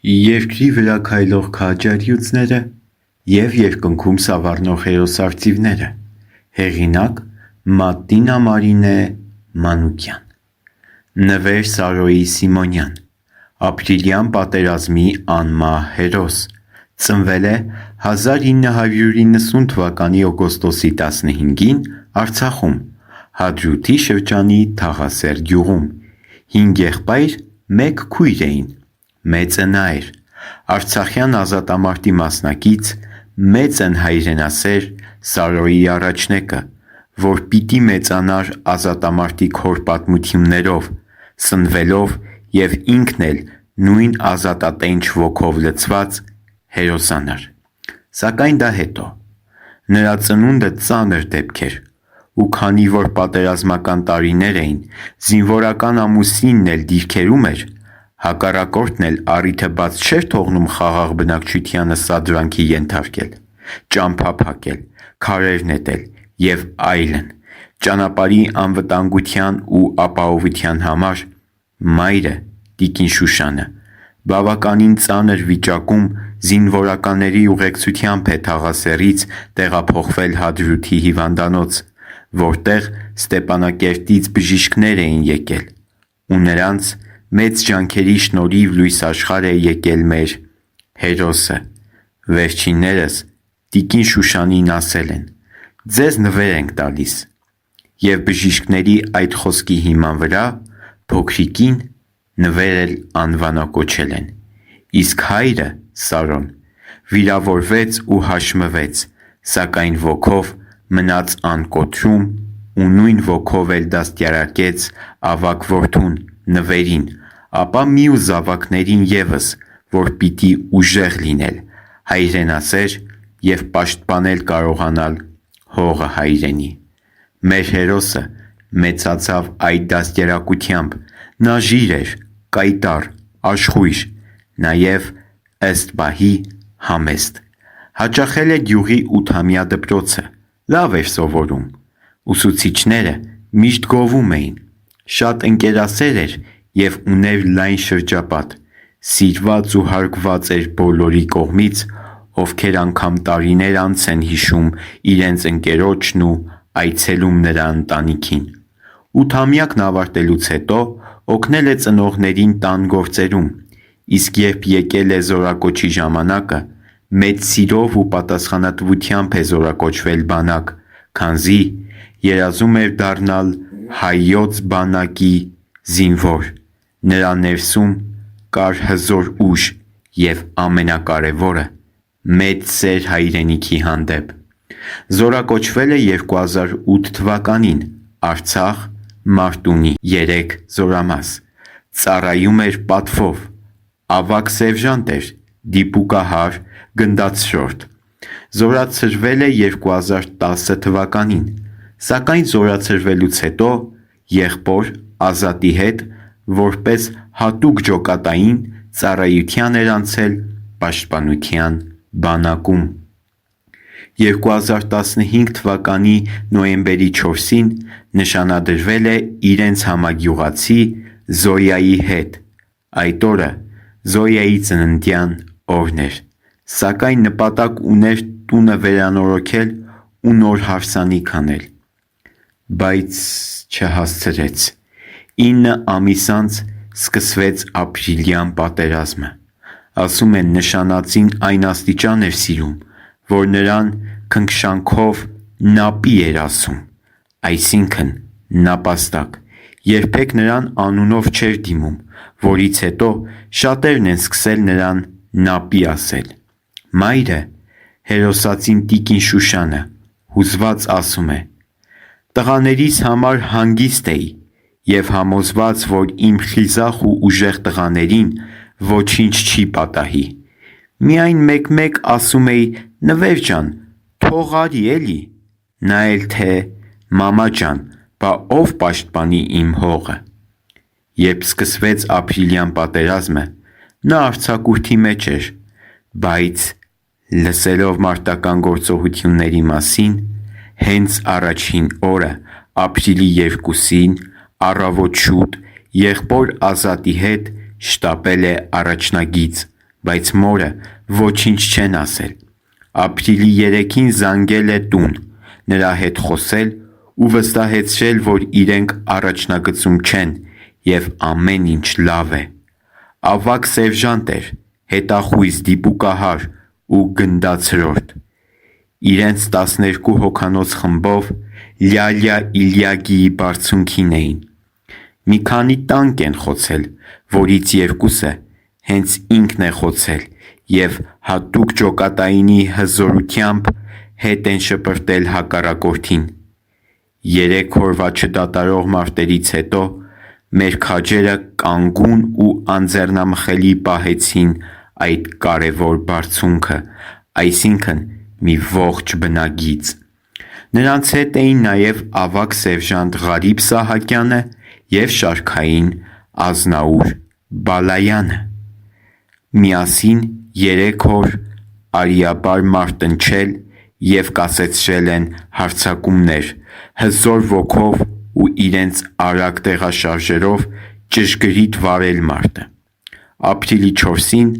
Երկրի վրա քայլող քաջարյուծները և երկնքում սավառնող հերոսարծիվները։ Հեղինակ՝ Մատտինա Մարինե Մանուկյան։ Նվեր Սարոյի Սիմոնյան։ Ապրիլյան պատերազմի անմահ հերոս։ Ծնվել է 1990 թվականի օգոստոսի 15-ին Արցախում, Հադրութի շրջանի Թաղասեր գյուղում։ 5 եղբայր, 1 քույր էին։ Մեծը նա էր։ Արցախյան ազատամարտի մասնակից, մեծ են հայրենասեր Սարոյի առաջնեկը, որ պիտի մեծանար ազատամարտի քոր պատմություններով, սնվելով և ինքն էլ նույն ազատատենչ ոգով լցված հերոսանար։ Սակայն դա հետո։ Նրա ծնունդը ծանր դեպք էր, ու քանի որ պատերազմական տարիներ էին, զինվորական ամուսինն էլ դիրքերում էր, հակառակորդն էլ առիթը բաց չէր թողնում խաղաղ բնակչությանը սադրանքի ենթարկել, ճամփա փակել, քարեր նետել և այլն։ Ճանապարհի անվտանգության ու ապահովության համար մայրը՝ տիկին Շուշանը, բավականին ծանր վիճակում զինվորականների ուղեկցությամբ է Թաղասերից տեղափոխվել Հադրութի հիվանդանոց, որտեղ Ստեփանակերտից բժիշկներ էին եկել, ու նրանց մեծ ջանքերի շնորհիվ լույս աշխարհ է եկել մեր հերոսը։ Վերջիններս տիկին Շուշանին ասել են. «Ձեզ նվեր ենք տալիս», և բժիշկների այդ խոսքի հիման վրա փոքրիկին նվեր էլ անվանակոչել են։ Իսկ հայրը՝ Սարոն, վիրավորվեց ու հաշմվեց, սակայն ոգով մնաց անկոտրում ու նույն ոգով էլ դաստիարակեց ավագ որդուն՝ Նվերին, ապա մյուս զավակներին ևս, որ պիտի ուժեղ լինել, հայրենասեր և պաշտպանել կարողանալ հողը հայրենի։ Մեր հերոսը մեծացավ այդ դաստիարակությամբ, նա ժիր էր, կայտառ, աշխույժ, նաև ըստ բահի համեստ։ Հաճախել է գյուղի 8-ամյա դպրոցը, լավ էր սովորում։ Ուսուցիչները միշտ գովում էին։ Շատ ընկերասեր էր և ուներ լայն շրջապատ, սիրված ու հարգված էր բոլորի կողմից, ովքեր անգամ տարիներ անց են հիշում իրենց ընկերոջն ու այցելում նրա ընտանիքին։ 8-ամյակն ավարտելուց հետո օգնել է ծնողներին տան գործերում, իսկ երբ եկել է զորակոչի ժամանակը, մեծ սիրով ու պատասխանատվությամբ է զորակոչվել բանակ, քանզի երազում էր դառնալ հայոց բանակի զինվոր։ Նրա ներսում կար հզոր ուժ և ամենակարևորը՝ մեծ սեր հայրենիքի հանդեպ։ Զորակոչվել է 2008 թվականին Արցախ, Մարտունի 3 զորամաս։ Ծառայում էր պատվով։ Ավագ սերժանտ էր, դիպուկահար, գնդացրորդ։ Զորացրվել է 2010 թվականին, սակայն զորացրվելուց հետո եղբոր Ազատի հետ որպես հատուկ ջոկատային ծառայության էր անցել պաշտպանության բանակում։ 2015 թվականի նոյեմբերի 4-ին նշանադրվել է իրենց համագյուղացի Զոյայի հետ։ Այդ օրը Զոյայի ծննդյան օրն էր, սակայն նպատակ ուներ տունը վերանորոգել ու նոր հարսանիք անել, բայց չհասցրեց։ 9 ամիս անց սկսվեց ապրիլյան պատերազմը։ Ասում են նշանածին այն աստիճան էր սիրում, որ նրան քնքշանքով Նապի էր ասում, այսինքն նապաստակ, երբեք նրան անունով չէր դիմում, որից հետո շատերն են սկսել նրան Նապի ասել։ Մայրը՝ հերոսածին տիկին Շուշանը, հուզված ասում է. «Տղաներիս համար հանգիստ էի և համոզված, որ իմ խիզախ ու ուժեղ տղաներին ոչինչ չի պատահի։ Միայն մեկ-մեկ ասում էի. «Նվեր ջան, թող արի էլի»։ Նա էլ թե. «Մամա ջան, բա ով պաշտպանի իմ հողը»։ Երբ սկսվեց ապրիլյան պատերազմը, նա արձակուրդի մեջ էր, բայց լսելով մարտական գործողությունների մասին, հենց առաջին օրը ապրիլի 2-ին առավոտ շուտ եղբոր Ազատի հետ շտապել է առաջնագիծ բայց մորը ոչինչ չեն ասել։ Ապրիլի 3-ին զանգել է տուն, նրա հետ խոսել ու վստահեցրել, որ իրենք առաջնագծում չեն և ամեն ինչ լավ է։ Ավագ սերժանտ էր, հետախույզ, դիպուկահար ու գնդացրորդ։ Իրենց 12 հոգանոց խմբով Լյալյա Իլյագիի բարձունքին էին։ Մի քանի տանկ են խոցել, որից երկուսը հենց ինքն է խոցել և հատուկ ջոկատայինի հզորությամբ հետ են շպրտել հակառակորդին։ 3 օրվա չդադարող մարտերից հետո մեր քաջերը կանգուն ու անձեռնամխելի պահեցին այդ կարևոր բարձունքը, այսինքն մի ողջ բնագիծ։ Նրանց հետ էին նաև ավագ սերժանտ Ղարիբ Սահակյանը և շարքային Ազնաուր Բալայանը։ Միասին 3 օր արիաբար մարտնչել և կասեցրել են հարձակումներ, հզոր ոգով ու իրենց արագ տեղաշարժերով ճշգրիտ վարել մարտը։ Ապրիլի 4-ին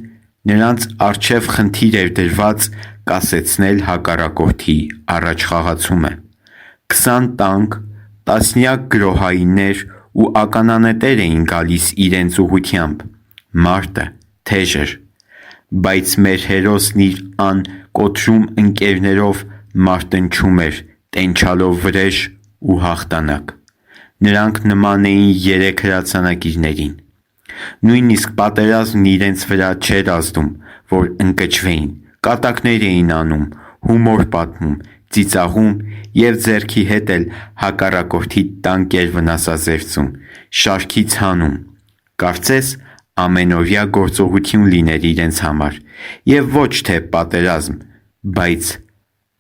նրանց առջև խնդիր էր դրված կասեցնել հակառակորդի առաջխաղացումը։ 20 տանկ, տասնյակ գրոհայիններ ու ականանետեր էին գալիս իրենց ուղղությամբ։ Մարտը թեժ էր, բայց մեր հերոսն իր անկոտրում ընկերներով մարտնչում էր, տենչալով վրեժ ու հաղթանակ։ Նրանք նման էին 3 հրացանակիրներին։ Նույնիսկ պատերազմն իրենց վրա չէր ազդում, որ ընկճվեին, կատակներ էին անում, հումոր պատմում, ծիծաղում և ձեռքի հետ էլ հակառակորդի տանկեր վնասազերծում, շարքից հանում, կարծես ամենօրյա գործողություն լիներ իրենց համար և ոչ թե պատերազմ, բայց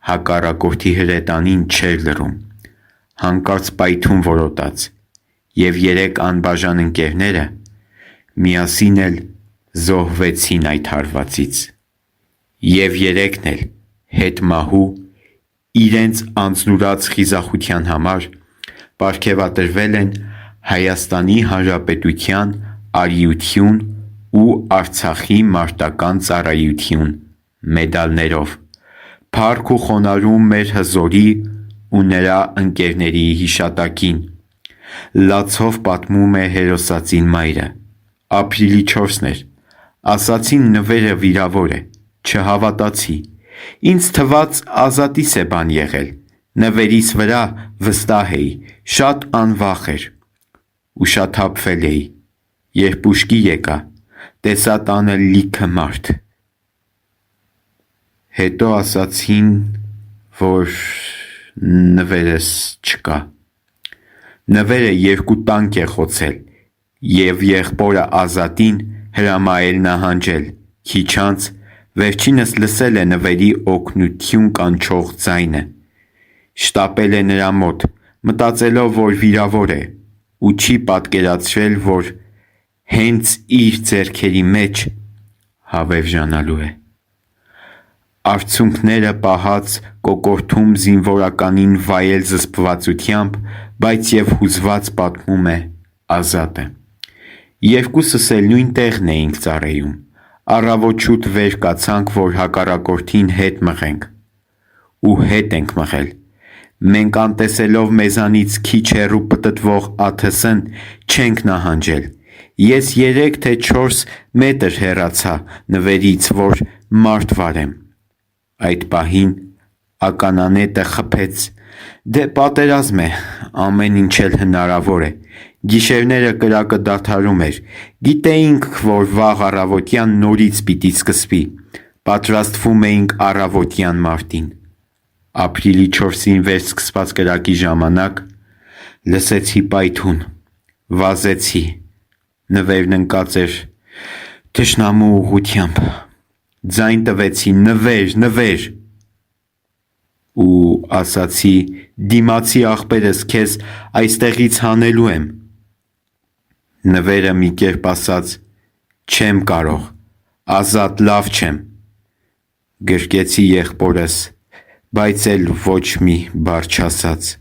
հակառակորդի հրետանին չէր լռում։ Հանկարծ պայթյուն որոտաց, և 3 անբաժան ընկերները միասին էլ զոհվեցին այդ հարվածից։ Եվ 3-ն էլ հետմահու իրենց անձնուրաց խիզախության համար պարգևատրվել են Հայաստանի Հանրապետության Արիություն ու Արցախի Մարտական ծառայություն մեդալներով, փառք ու խոնարհում մեր հզորի ու նրա ընկերների հիշատակին։ Լացով պատմում է հերոսածին մայրը։ Ապրիլի 4-ն էր, ասացին նվերը վիրավոր է, չհավատացի, ինձ թվաց Ազատիս է բան եղել, նվերիս վրա վստահ էի, շատ անվախ էր, ուշաթափվել էի, երբ ուշքի եկա, տեսա տանը լիքը մարդ։ Հետո ասացին, որ նվերս չկա։ Նվերը 2 տանկ է խոցել և եղբորը Ազատին հրամայել նահանջել, քիչ անց վերջինս լսել է նվերի օգնություն կանչող ձայնը, շտապել է նրա մոտ, մտածելով, որ վիրավոր է ու չի պատկերացրել, որ հենց իր ձեռքերի մեջ հավերժանալու է։ Արցունքները պահած կոկորդում զինվորականին վայել զսպվածությամբ, բայց և հուզված պատմում է Ազատը։ Երկուսս էլ նույն տեղն էինք ծառայում, առավոտ շուտ վեր կացանք, որ հակառակորդին հետ մղենք։ Ու հետ ենք մղել։ Մենք անտեսելով մեզանից քիչ հեռու պտտվող ԱԹՍ-ն չենք նահանջել։ Ես 3 թե 4 մետր հեռացա նվերից, որ մարդ վարեմ։ Այդ պահին ականանետը խփեց. «Դե պատերազմ է, ամեն ինչ էլ հնարավոր է»։ Գիշերները կրակը դադարում էր։ Գիտեինք, որ վաղ առավոտյան նորից պիտի սկսվի։ Պատրաստվում էինք առավոտյան մարտին։ Ապրիլի 4-ին վերսկսված կրակի ժամանակ լսեցի պայթյուն, վազեցի, նվերն ընկած էր թշնամու ուղղությամբ։ Ձայն տվեցի՝ նվեր, նվեր։ Ու ասացի՝ դիմացի ախպերս, քեզ այստեղից հանելու եմ։ Նվերը մի կերպ ասաց՝ չեմ կարող, Ազատ, լավ չեմ։ Գրկեցի եղբորս, բայց էլ ոչ մի բառ չասաց։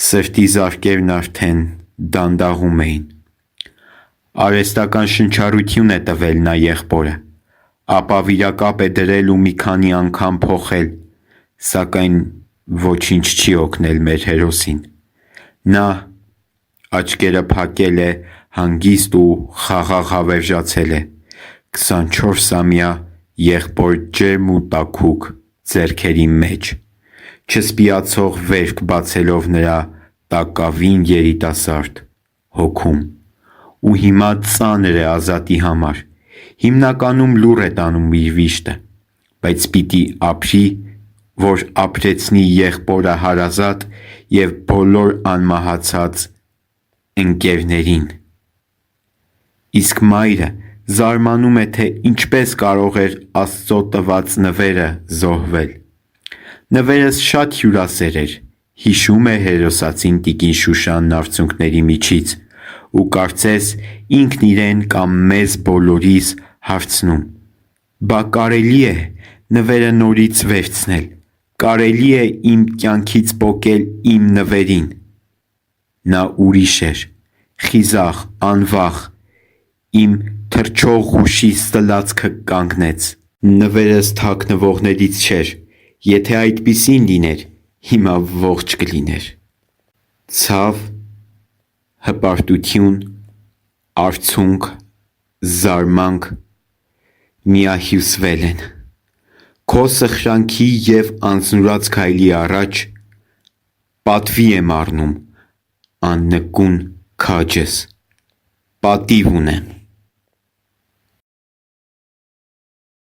Սրտի զարկերն արդեն դանդաղում էին։ Արհեստական շնչառություն է տվել նա եղբորը, ապա վիրակապ է դրել ու մի քանի անգամ փոխել, սակայն ոչինչ չի օգնել մեր հերոսին։ Նա աչքերը փակել է, հանգիստ ու խաղաղ հավերժացել է 24-ամյա եղբոր ջերմ ու տաքուկ ձեռքերի մեջ, չսպիացող վերք բացելով նրա տակավին երիտասարդ հոգում։ Ու հիմա ծանր է Ազատի համար, հիմնականում լուռ է տանում իր վիշտը, բայց պիտի ապրի, որ ապրեցնի եղբորը հարազատ և բոլոր անմահացած ընկերներին։ Իսկ մայրը զարմանում է, թե ինչպես կարող էր Աստծո տված նվերը զոհվել։ Նվերս շատ հյուրասեր էր, հիշում է հերոսածին տիկին Շուշանն արցունքների միջից ու կարծես ինքն իրեն կամ մեզ բոլորիս հարցնում. «Բա կարելի է նվերը նորից վերցնել, կարելի է իմ կյանքից պոկել իմ նվերին»։ Նա ուրիշ էր, խիզախ, անվախ, իմ թռչող հուշիս սլացքը կանգնեց։ Նվերս թաքնվողներից չէր, եթե այդպիսին լիներ, հիմա ողջ կլիներ։ Ցավ, հպարտություն, արցունք, զարմանք միահյուսվել են։ Քո սխրանքի և անձնուրաց քայլի առաջ պատվի եմ առնում աննկուն քաջս, պատիվ ունեմ։